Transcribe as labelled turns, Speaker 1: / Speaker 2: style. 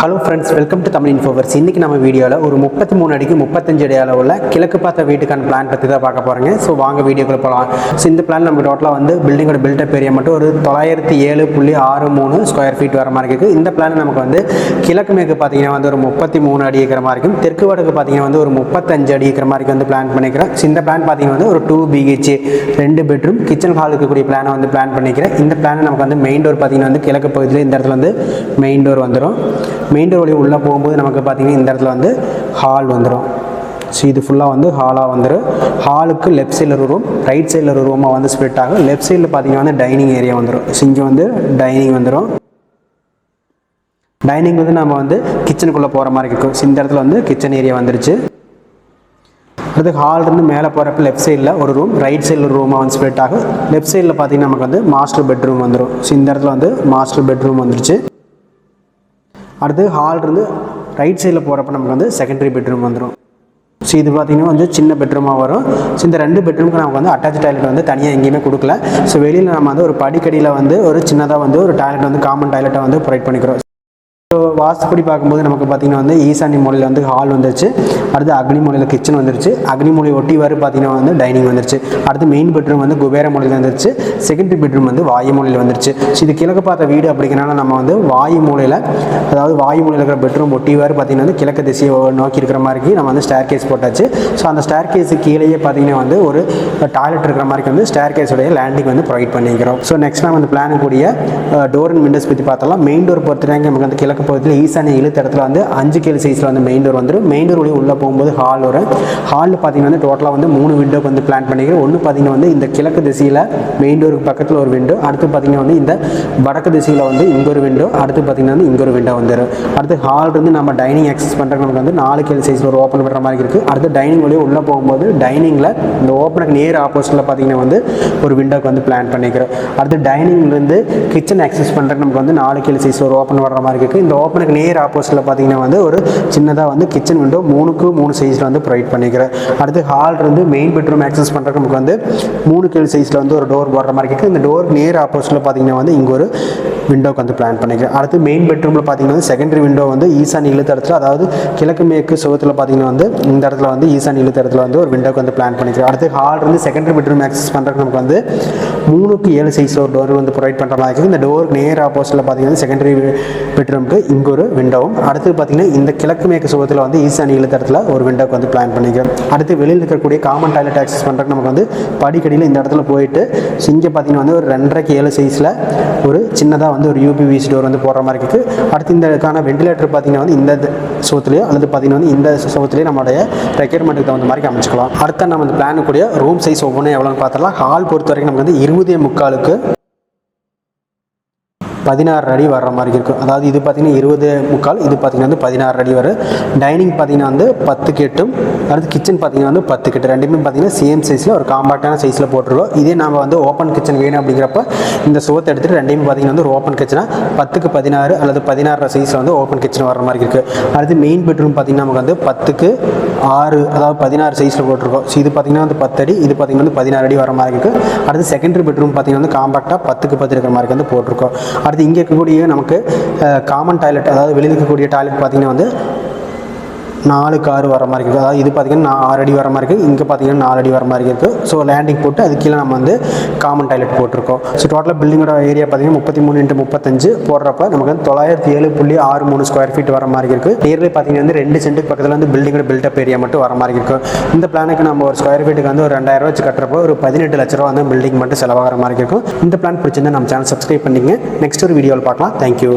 Speaker 1: Hello friends, welcome to Tamil இன்ஃபோவர்ஸ். இன்றைக்கி நம்ம வீடியோவில் ஒரு 33 அடிக்கு 35 அடி அளவுள்ள கிழக்கு பார்த்த வீட்டுக்கான பிளான் பற்றி தான் பார்க்க போகிறேங்க. ஸோ வாங்க வீடியோக்குள்ள போகலாம். ஸோ இந்த பிளான் நம்ம டோட்டலாக வந்து பில்டிங்கோட பில்டப் ஏரியா மட்டும் ஒரு 907.63 ஸ்கொயர் ஃபீட் வர மாதிரி இருக்குது. இந்த பிளான் நமக்கு வந்து கிழக்கு மேற்கு பார்த்தீங்கன்னா வந்து ஒரு 33 அடி இருக்கிற மாதிரி இருக்கும். தெற்கு வடக்கு பார்த்தீங்கன்னா வந்து ஒரு 35 அடி இருக்கிற மாதிரி வந்து பிளான் பண்ணிக்கிறேன். ஸோ இந்த பிளான் பார்த்தீங்கன்னா வந்து ஒரு 2 BHK 2 பெட்ரூம் கிச்சன் ஹால் இருக்கக்கூடிய பிளானை வந்து பிளான் பண்ணிக்கிறேன். இந்த பிளான் நமக்கு வந்து மெயின் டோர் பார்த்தீங்கன்னா வந்து கிழக்கு பகுதியில் இந்த இடத்துல வந்து மெயின் டோர் வந்துடும். மெயின் டோர் வழி உள்ளே போகும்போது நமக்கு பார்த்தீங்கன்னா இந்த இடத்துல வந்து ஹால் வந்துடும். ஸோ இது ஃபுல்லாக வந்து ஹாலாக வந்துடும். ஹாலுக்கு லெஃப்ட் சைடில் ஒரு ரூம், ரைட் சைடில் ஒரு ரூமாக வந்து ஸ்ப்ளிட் ஆகும். லெஃப்ட் சைடில் பார்த்தீங்கன்னா வந்து டைனிங் ஏரியா வந்துடும். ஸோ இங்கே வந்து டைனிங் வந்துடும். டைனிங் வந்து நம்ம வந்து கிச்சனுக்குள்ளே போகிற மாதிரி இருக்கும். ஸோ இந்த இடத்துல வந்து கிச்சன் ஏரியா வந்துருச்சு. அடுத்து ஹால் இருந்து மேலே போகிறப்ப லெஃப்ட் சைடில் ஒரு ரூம், ரைட் சைடில் ஒரு ரூமாக வந்து ஸ்ப்ளிட் ஆகும். லெஃப்ட் சைடில் பார்த்தீங்கன்னா நமக்கு வந்து மாஸ்டர் பெட்ரூம் வந்துடும். ஸோ இந்த இடத்துல வந்து மாஸ்டர் பெட்ரூம் வந்துருச்சு. அடுத்து ஹால் இருந்து ரைட் சைடில் போகிறப்ப நமக்கு வந்து செகண்டரி பெட்ரூம் வந்துடும். ஸோ இது பார்த்திங்கன்னா வந்து சின்ன பெட்ரூமாக வரும். ஸோ இந்த 2 பெட்ரூமுக்கு நமக்கு வந்து அட்டாச் டாய்லெட் வந்து தனியாக எங்கேயுமே கொடுக்கல. ஸோ வெளியில் நம்ம வந்து ஒரு படிக்கடியில் வந்து ஒரு சின்னதாக வந்து ஒரு டாய்லெட் வந்து காமன் டாய்லெட்டை வந்து ப்ரொவைட் பண்ணிக்கிறோம். ஸோ வாஸ்துப்படி பார்க்கும்போது நமக்கு பார்த்திங்கன்னா வந்து ஈசானி மூலையில் வந்து ஹால் வந்துருச்சு. அடுத்து அக்னி மூலையில் கிச்சன் வந்துருச்சு. அக்னி மூலை ஒட்டி வர பார்த்திங்கன்னா வந்து டைனிங் வந்துருச்சு. அடுத்து மெயின் பெட்ரூம் வந்து குபேர மூலையில் வந்துருச்சு. செகண்டரி பெட்ரூம் வந்து வாயு மூலையில் வந்துருச்சு. ஸோ இது கிழக்கு பார்த்த வீடு அப்படிங்கிறனால நம்ம வந்து வாயு மூலையில், அதாவது வாயு மூலையில் இருக்கிற பெட்ரூம் ஒட்டி வர பார்த்திங்கன்னா வந்து கிழக்கு திசையை நோக்கி இருக்கிற மாதிரி நம்ம வந்து ஸ்டேர் கேஸ் போட்டாச்சு. ஸோ அந்த ஸ்டேர் கேஸு கீழேயே பார்த்திங்கன்னா வந்து ஒரு டாய்லெட் இருக்கிற மாதிரி வந்து ஸ்டேர் கேஸோடைய லேண்டிங் வந்து ப்ரொவைட் பண்ணிக்கிறோம். ஸோ நெக்ஸ்ட் நம்ம அந்த பிளான் கூடிய டோர் அண்ட் விண்டோஸ் பற்றி பார்த்தலாம். மெயின் டோர் பொறுத்தவரைக்கும் நமக்கு வந்து கிழக்கு பகுதியில் ஈசானிய இழுத்த இடத்துல வந்து 5 கேள் சைஸில் வந்து மெயின் டோர் வந்துடும். மெயின் டோர் வழி உள்ளே போகும்போது ஹால் வரும். ஹாலில் பார்த்தீங்கன்னா வந்து டோட்டலாக வந்து 3 விண்டோக்கு வந்து பிளான் பண்ணிக்கிறோம். ஒன்று பார்த்தீங்கன்னா வந்து இந்த கிழக்கு திசையில் மெயின் டோருக்கு பக்கத்தில் ஒரு விண்டோ, அடுத்து பார்த்தீங்கன்னா வந்து இந்த வடக்கு திசையில் வந்து இங்கே ஒரு விண்டோ, அடுத்து பார்த்தீங்கன்னா வந்து இங்கே ஒரு விண்டோ வந்துடும். அடுத்து ஹால் இருந்து நம்ம டைனிங் ஆக்சஸ் பண்ணுறதுக்கு நமக்கு வந்து 4 கேள் சைஸில் ஒரு ஓப்பன் பண்ணுற மாதிரி இருக்குது. அடுத்து டைனிங் வழியாக உள்ளே போகும்போது டைனிங்கில் இந்த ஓப்பனுக்கு நேர் ஆப்போசிட்டில் பார்த்தீங்கன்னா வந்து ஒரு விண்டோக்கு வந்து பிளான் பண்ணிக்கிறோம். அடுத்து டைனிங்லேருந்து கிச்சன் ஆக்சஸ் பண்ணுறதுக்கு நமக்கு வந்து 4 கேள் சைஸில் ஒரு ஓப்பன் வர்ற மாதிரி இருக்குது. இந்த ஓப்பனுக்கு நேர் ஆப்போசிட்டில் பார்த்தீங்கன்னா வந்து ஒரு சின்னதாக வந்து கிச்சன் விண்டோ 3க்கு 3 சைஸில் வந்து ப்ரொவைட் பண்ணிக்கிறேன். அடுத்து ஹால் இருந்து மெயின் பெட்ரூம் ஆக்சஸ் பண்ணுறதுக்கு நமக்கு வந்து 3 கேள் சைஸில் வந்து ஒரு டோர் போடுற மாதிரி இருக்குது. இந்த டோர் நேர் ஆப்போசிட்டில் பார்த்தீங்கன்னா வந்து இங்கே ஒரு விண்டோக்கு வந்து பிளான் பண்ணிக்கிறேன். அடுத்து மெயின் பெட்ரூமில் பார்த்தீங்கன்னா வந்து செகண்டரி விண்டோ வந்து ஈசானி இழுத்த இடத்துல, அதாவது கிழக்கு மேற்கு சுவத்தில் பார்த்தீங்கன்னா வந்து இந்த இடத்துல வந்து ஈசானி இழுத்த இடத்துல வந்து ஒரு விண்டோக்கு வந்து பிளான் பண்ணிக்கிறேன். அடுத்து ஹால் இருந்து செகண்டரி பெட்ரூம் ஆக்சஸ் பண்ணுறதுக்கு நமக்கு வந்து 3க்கு 7 சைஸில் ஒரு டோர் வந்து ப்ரொவைட் பண்ணுற மாதிரி இருக்குது. இந்த டோர் நேர் ஆப்போசிட்டில் பார்த்தீங்கன்னா செகண்டரி பெட்ரூமுக்கு இங்கே ஒரு விண்டோவும், அடுத்து பார்த்தீங்கன்னா இந்த கிழக்கு மேற்கு சுவத்தில் வந்து ஈசானி இழுத்த இடத்துல ஒரு விண்டோக்கு வந்து பிளான் பண்ணிக்கிறோம். அடுத்து வெளியில் இருக்கக்கூடிய காமன் டாய்லெட் ஆக்சஸ் பண்ணுறதுக்கு நமக்கு வந்து படிக்கடியில் இந்த இடத்துல போயிட்டு இங்கே பார்த்தீங்கன்னா வந்து ஒரு 2.5க்கு 7 சைஸில் ஒரு சின்னதாக வந்து ஒரு UPVC டோர் வந்து போடுற மாதிரி இருக்குது. அடுத்து இந்த வெண்டிலேட்டர் பார்த்தீங்கன்னா வந்து இந்த சுவத்துலேயோ அல்லது பார்த்தீங்கன்னா வந்து இந்த சுவத்துலேயே நம்மளுடைய ரெக்யர்மெண்ட்டுக்கு தகுந்த மாதிரி அமைச்சிக்கலாம். அடுத்து நம்ம இந்த பிளானுக்குரிய ரூம் சைஸ் ஒவ்வொன்றும் எவ்வளோன்னு பார்த்தலாம். ஹால் பொறுத்த வரைக்கும் நமக்கு வந்து 20.75க்கு 16 அடி வர்ற மாதிரி இருக்கும். அதாவது இது பார்த்தீங்கன்னா 20.75, இது பார்த்தீங்கன்னா வந்து 16 அடி வரும். டைனிங் பார்த்தீங்கன்னா வந்து 10க்கு 8, அடுத்து கிச்சன் பார்த்தீங்கன்னா வந்து 10க்கு 8, ரெண்டுமே பார்த்தீங்கன்னா சேம் சைஸில் ஒரு காம்பாக்டான சைஸில் போட்டுருக்கோம். இதே நம்ம வந்து ஓப்பன் கிச்சன் வேணும் அப்படிங்கிறப்ப இந்த சுவத்தை எடுத்துகிட்டு ரெண்டையுமே பார்த்தீங்கன்னா வந்து ஒரு ஓப்பன் கிச்சனாக 10க்கு 16 அல்லது 16 சைஸில் வந்து ஓப்பன் கிச்சன் வர்ற மாதிரி இருக்குது. அடுத்து மெயின் பெட்ரூம் பார்த்தீங்கன்னா நமக்கு வந்து 10க்கு 6, அதாவது 16 சைஸில் போட்டிருக்கோம். ஸோ இது பார்த்தீங்கன்னா வந்து 10 அடி, இது பார்த்தீங்கன்னா வந்து 16 அடி வர மாதிரி இருக்குது. அடுத்து செகண்டரி பெட்ரூம் பார்த்தீங்கன்னா வந்து காம்பாக்டாக 10க்கு 10 இருக்கிற மாதிரி வந்து போட்டிருக்கோம். அடுத்து இங்கே இருக்கக்கூடிய நமக்கு காமன் டாய்லெட், அதாவது வெளியில் இருக்கக்கூடிய டாய்லெட் பார்த்தீங்கன்னா வந்து 4க்கு 6 வர மாதிரி இருக்குது. அதாவது இது பார்த்தீங்கன்னா 6 அடி வர மாதிரி இருக்குது, இங்கே பார்த்தீங்கன்னா 4 அடி வர மாதிரி இருக்குது. ஸோ லேண்டிங் போட்டு அது கீழே நம்ம வந்து காமன் டாய்லெட் போட்டிருக்கோம். ஸோ டோட்டலாக பில்டிங்கோட ஏரியா பார்த்தீங்கன்னா 33x35 போடுறப்ப நமக்கு வந்து 907.63 ஸ்கொயர் ஃபீட் வர மாதிரி இருக்குது. நியர்லி பார்த்தீங்கன்னா வந்து 2 சென்ட்டுக்கு பக்கத்தில் வந்து பில்டிங்கோட பில்டப் ஏரியா மட்டும் வர மாதிரி இருக்கும். இந்த பிளானுக்கு நம்ம ஒரு ஸ்கொயர் ஃபீட்டுக்கு வந்து ஒரு 2000 ரூபா வச்சு கட்டுறப்போ ஒரு 18 லட்ச ரூபா வந்து பில்டிங் மட்டும் செலவாகிற மாதிரி இருக்கும். இந்த பிளான் பிடிச்சிருந்தா நம்ம சேனல் சப்ஸ்கிரைப் பண்ணிங்க. நெக்ஸ்ட் ஒரு வீடியோவில் பார்க்கலாம். தேங்க்யூ.